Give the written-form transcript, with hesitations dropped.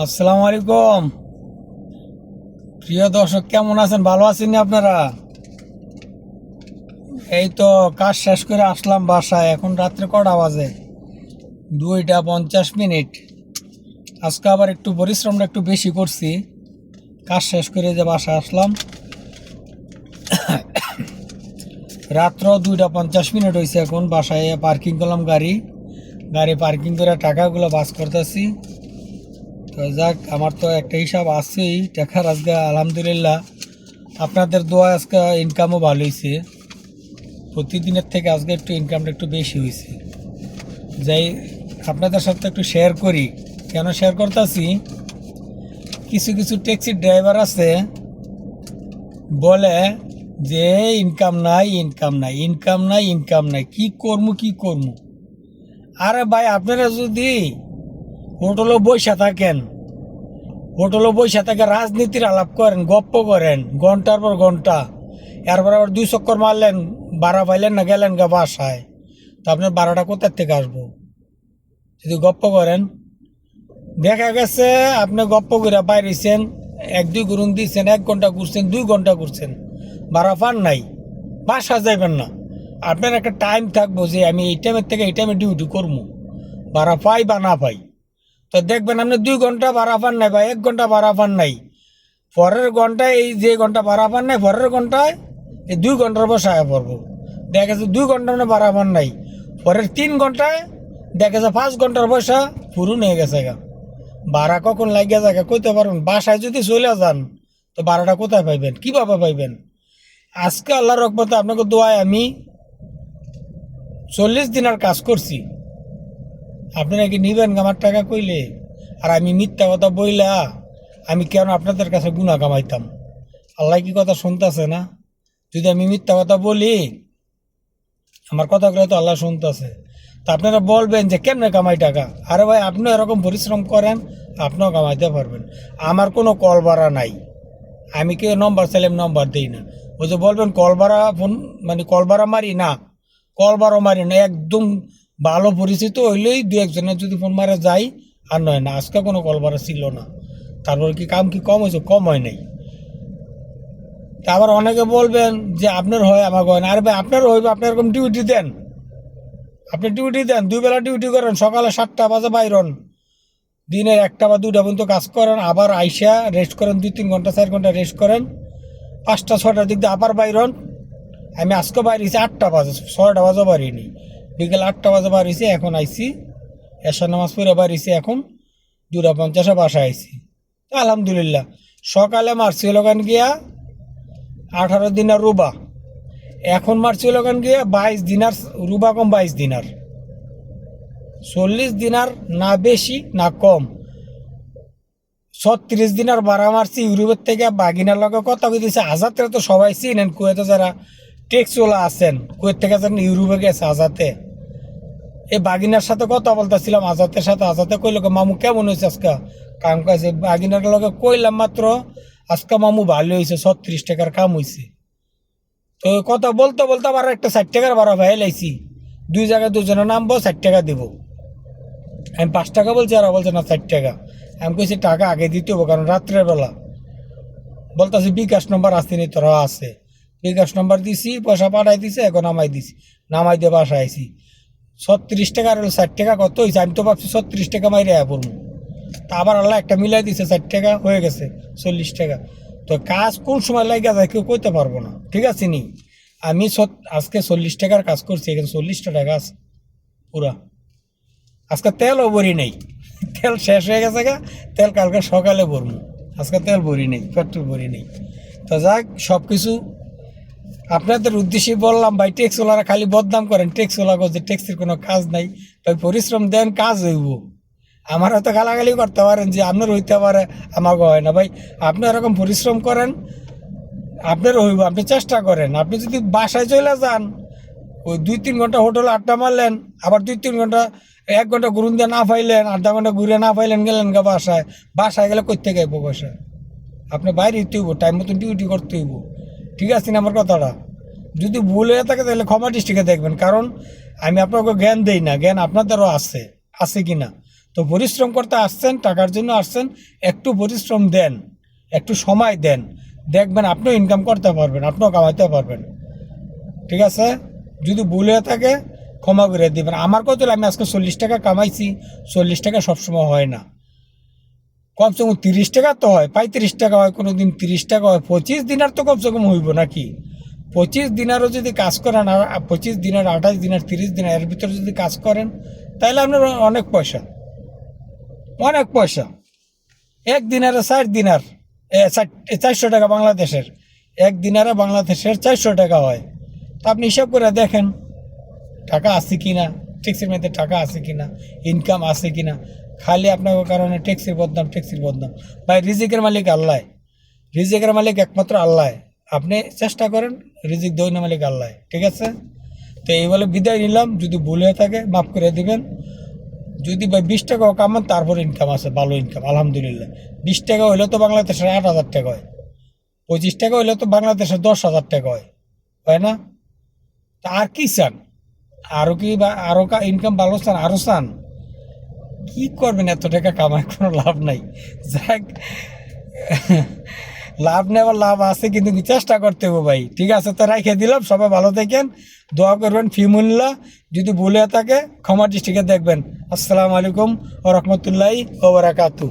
আসসালামু আলাইকুম। প্রিয় দর্শক, কেমন আছেন? ভালো আছেন আপনারা? এই তো কাজ শেষ করে আসলাম বাসায়। এখন রাত্রে কটা বাজে? 2:50। আজকে আবার একটু পরিশ্রমটা একটু বেশি করছি। কাজ শেষ করে যে বাসায় আসলাম, রাত্র 2:50 হয়েছে। এখন বাসায় পার্কিং করলাম গাড়ি পার্কিং করে টাকাগুলো বাস করতেছি। তো যাক, আমার তো একটা হিসাব আছেই টাকার। আজকে আলহামদুলিল্লাহ আপনাদের দোয়া আজকে ইনকামও ভালো হয়েছে। প্রতিদিনের থেকে আজকে একটু ইনকামটা একটু বেশি হয়েছে। যাই আপনাদের সাথে একটু শেয়ার করি। কেন শেয়ার করতেছি, কিছু কিছু ট্যাক্সির ড্রাইভার আছে বলে যে ইনকাম নাই, ইনকাম নাই, ইনকাম নাই, ইনকাম নাই, কি করবো। আরে ভাই, আপনারা যদি হোটেলে বসে থাকে রাজনীতির আলাপ করেন, গপ্প করেন ঘন্টার পর ঘন্টা, এরপর আবার 2 চক্কর মারলেন, ভাড়া পাইলেন না, গেলেন গা বাসায়, তো আপনার ভাড়াটা কোথার থেকে আসবো? যদি গপ্প করেন, দেখা গেছে আপনি গপ্প করে বাইরেছেন, 1-2 ঘুরুন দিয়েছেন, 1 ঘন্টা ঘুরছেন, 2 ঘন্টা ঘুরছেন, ভাড়া পান নাই, বাসা যাইবেন না। আপনার একটা টাইম থাকবো যে আমি এই টাইমের থেকে এই টাইমে ডিউটি করবো, ভাড়া পাই বা না পাই। তো দেখবেন আপনি 2 ঘন্টা ভাড়া পান নাই বা 1 ঘন্টা ভাড়া পান নাই, পরের ঘন্টায় এই যে ঘন্টা ভাড়া পান নাই, পরের ঘন্টায় এই 2 ঘন্টার পর সায়া পড়বো। দেখা গেছে 2 ঘন্টা মানে ভাড়া পান নাই, পরের 3 ঘন্টায় দেখা যাচ্ছে 5 ঘন্টার পয়সা পুরো নিয়ে গেছে গা। ভাড়া কখন লাগিয়ে যায় কইতে পারবেন? বাসায় যদি চলে যান তো ভাড়াটা কোথায় পাইবেন, কিভাবে পাইবেন? আজকে আল্লাহর রহমতে আপনাকে দোয়ায় আমি 40 দিনের কাজ করছি। আপনারা কি নিবেন আমার টাকা কইলে? আর আমি মিথ্যা কথা বইলা আমি কেন আপনাদের কাছে গুণা কামাইতাম? আল্লাহ কি কথা শুনতেছে না? যদি আমি মিথ্যা কথা বলি, আমার কথাগুলো তো আল্লাহ শুনতেছে। তা আপনারা বলবেন যে কেমনে কামাই টাকা? আরে ভাই, আপনিও এরকম পরিশ্রম করেন, আপনিও কামাইতে পারবেন। আমার কোনো কল ভাড়া নাই, আমি কেউ নম্বর চাইলাম নম্বর দিই না। ওই যে বলবেন কল ভাড়া ফোন, মানে কল ভাড়া মারি না, কল ভাড়া মারি না। একদম ভালো পরিচিত হইলেই 2-1জনের যদি ফোন মারা যাই, আর নয় না। আজকে কোনো কল ভাড়া ছিল না। তারপর কি কাম কি কম হয়েছে? কম হয় নাই। তা আবার অনেকে বলবেন যে আপনার হয়, আমার হয় না। আরে ভাই, আপনারও হইবে, আপনি এরকম ডিউটি দেন, আপনি ডিউটি দেন, 2 বেলা ডিউটি করেন, সকালে 7টা বাজে বাইরন, দিনের 1টা বা 2টা পর্যন্ত কাজ করেন, আবার আইসা রেস্ট করেন, 2-3 ঘন্টা 4 ঘন্টা রেস্ট করেন, 5টা 6টার দিক দিয়ে আবার বাইরন। আমি আজকে বাইরেছি 8টা বাজে, 6টা বাজে বাড়িনি, বিকেল 8টা বাজে বাড়িছি। এখন আইসি এশার নামাজ পড়ে বাড়িছি, এখন 2:50 বাসায় আইসি। আলহামদুলিল্লাহ। সকালে মারছি লোকান গিয়া 18 দিনার রুবা, এখন মারছি লোকান গিয়া 22 দিনার রুবা, কম 22 দিনার, 40 দিনার, না বেশি না কম। 36 দিনার ভাড়া মারছি ইউরোপের থেকে। বাগিনার লগে কথা কইতেছে, আজাতে তো সবাই চিনেন, কুয়েতে যারা ট্যাক্সওয়ালা আছেন, কুয়েত থেকে যারা ইউরোপে গেছে আজাতে, এই বাগিনার সাথে কথা বলতেছিলাম, আজাতের সাথে। আজাতে কইল, মামু কেমন হয়েছে আজকে কাম কাজে? বাগিনার লগে কইলাম মাত্র, আজকে মামু ভালো হয়েছে, 36 টাকার কাম হয়েছে। তো কথা বলতে বলতে আবার একটা 60 টাকার ভাড়া ভাই লাইছি। 2 জায়গায় 2জনের নামবো, 60 টাকা দিব। আমি 5 টাকা বলছি, আর বলছে না 60 টাকা। আমি কইছি টাকা আগে দিতে হবো, কারণ রাত্রের বেলা। বলতেছি বিকাশ নম্বর আসতেনি, তোরা আছে। বিকাশ নম্বর দিছি, পয়সা পাঠাই দিছে, এখন নামাই দিছি, নামাই দিয়ে বাসায় আইছি। 36 টাকা আর 60 টাকা কত হয়েছে? আমি তো ভাবছি 36 টাকা মাইরে পড়বো। তা আবার আল্লাহ একটা মিলাই দিছে, 60 টাকা হয়ে গেছে 40 টাকা। তো কাজ কোন সময় লাগিয়ে যায় কেউ কইতে পারবো না, ঠিক আছে নি? আমি আজকে 40 টাকার কাজ করছি, এখানে 40টা টাকা আছে পুরা। আজকে তেলও ভরি নেই, তেল শেষ হয়ে গেছে গা। তেল কালকে সকালে ভরবো, আজকে তেল ভরি নেই, পেট্রোল ভরি নেই। তো যাক, সব কিছু আপনাদের উদ্দেশ্যে বললাম। ভাই, ট্যাক্সওয়ালারা খালি বদনাম করেন, ট্যাক্সওয়ালা যে ট্যাক্সের কোনো কাজ নাই। ভাই, পরিশ্রম দেন, কাজ হইব। আমার হয়তো গালাগালি করতে পারেন যে আপনার হইতে পারে, আমাকে হয় না। ভাই, আপনি এরকম পরিশ্রম করেন, আপনারও হইব। আপনি চেষ্টা করেন। আপনি যদি বাসায় চলে যান, ওই 2-3 ঘন্টা হোটেলে আড্ডা মারলেন, আবার 2-3 ঘন্টা 1 ঘন্টা ঘুরুন দিয়ে না পাইলেন, আধা ঘন্টা ঘুরে না পাইলেন, গেলেন গা বাসায়। বাসায় গেলে কই থেকে আইব পয়সা? আপনি বাইরে হইতে হইব, টাইম মতন ডিউটি করতে হইব, ঠিক আছে না আমার কথাটা? যদি ভুল হয়ে থাকে তাহলে ক্ষমা দৃষ্টিকে দেখবেন, কারণ আমি আপনাকে জ্ঞান দেই না, জ্ঞান আপনাদেরও আছে, আছে কি না? তো পরিশ্রম করতে আসছেন, টাকার জন্য আসছেন, একটু পরিশ্রম দেন, একটু সময় দেন, দেখবেন আপনিও ইনকাম করতে পারবেন, আপনিও কামাইতে পারবেন। ঠিক আছে? যদি ভুল হয়ে থাকে ক্ষমা করে দিবেন। আমার কত হলো, আমি আজকে 40 টাকা কামাইছি, 40 টাকা সবসময় হয় না, কমসে কম 30 টাকা তো হয়, 35 টাকা হয়, কোনো দিন 30 টাকা হয়, 25 দিনার তো কমসে কম হইব নাকি? 25 দিনারও যদি কাজ করেন, আর 25 দিনের, 28 দিনের, 30 দিনের, এর ভিতরে যদি কাজ করেন, তাহলে আপনার অনেক পয়সা, অনেক পয়সা। এক দিনারে 4 দিনার, 400 টাকা বাংলাদেশের, এক দিনারে বাংলাদেশের 400 টাকা হয়। তা আপনি হিসাব করে দেখেন টাকা আছে কি না, ট্যাক্সির মধ্যে টাকা আছে কি না, ইনকাম আছে কি না। খালি আপনার কারণে ট্যাক্সির বদনাম, ট্যাক্সির বদনাম। ভাই রিজিকের মালিক আল্লাহ, রিজিকের মালিক একমাত্র আল্লাহ। আপনি চেষ্টা করেন, রিজিক দৈন্য মালিক আল্লাহ। ঠিক আছে? তো এই বলে বিদায় নিলাম। যদি ভুল হয়ে থাকে মাফ করে দিবেন। যদি ভাই 20 টাকাও কামান, তারপর ইনকাম আছে, ভালো ইনকাম আলহামদুলিল্লাহ। 20 টাকা হইলে তো বাংলাদেশের 8,000 টাকা হয়, 25 টাকা হইলে তো বাংলাদেশের 10,000 টাকা হয়, হয় না? তা আর কি চান? আরো কি বা আরো ইনকাম ভালো চান, আরো চান? কি করবেন এত টাকা কামায়, কোনো লাভ নাই। যাক, লাভ নেওয়ার লাভ আছে, কিন্তু চেষ্টা করতে হবে ভাই। ঠিক আছে, তো রাইখে দিলাম। সবাই ভালো থাকেন, দোয়া করবেন ফিমুল্লাহ। যদি ভুলে থাকে ক্ষমা দৃষ্টিকে দেখবেন। আসসালামু আলাইকুম ওয়া রাহমাতুল্লাহি ওয়া বারাকাতুহু।